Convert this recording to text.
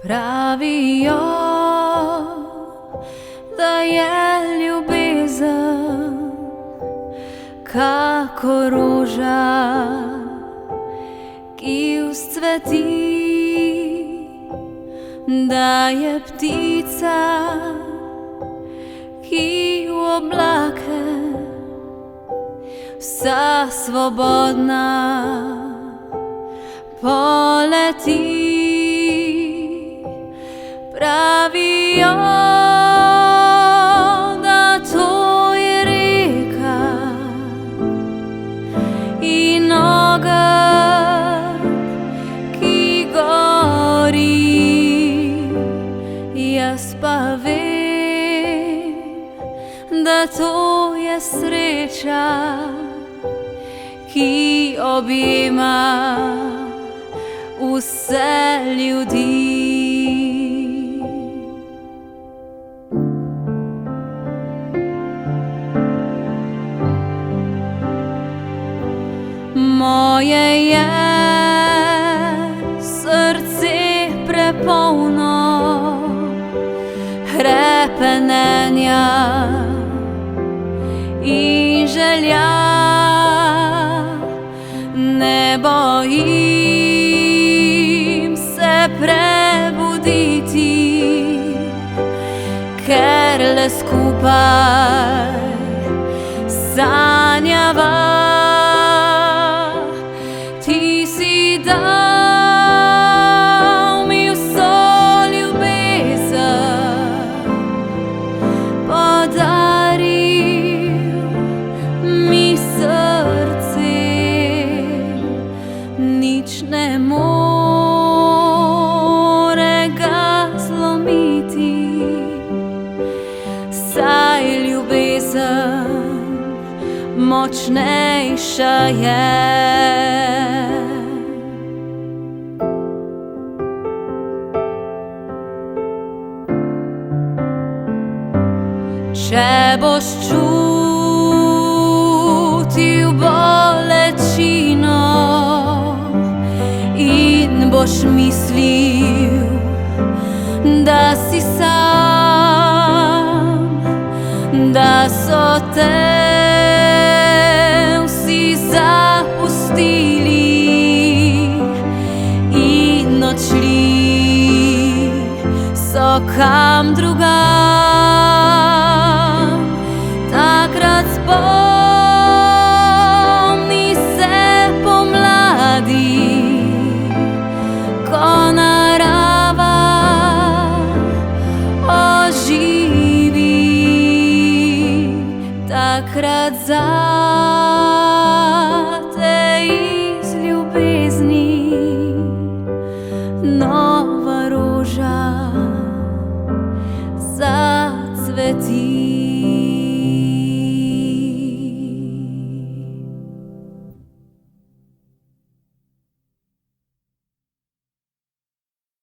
Pravijo, da je ljubezen kako roža, ki vzcveti, da je ptica, ki v oblake vsa svobodna poleti. Pravijo, da to je reka in ogenj, ki gori. Jaz pa vem, da to je sreča, ki objema vse ljudi. Moje je srce prepolno hrepenenja in želja. Ne bojim se prebuditi, ker le skupaj sanjava. Ti si dal mi vso ljubezen, podaril mi srce, nič ne more ga zlomiti, saj ljubezen močnejša je. Če boš čutil bolečino in boš mislil, da si sam, da so te vsi zapustili in odšli so kam drugam, takrat spomni se pomladi, ko narava oživi, takrat za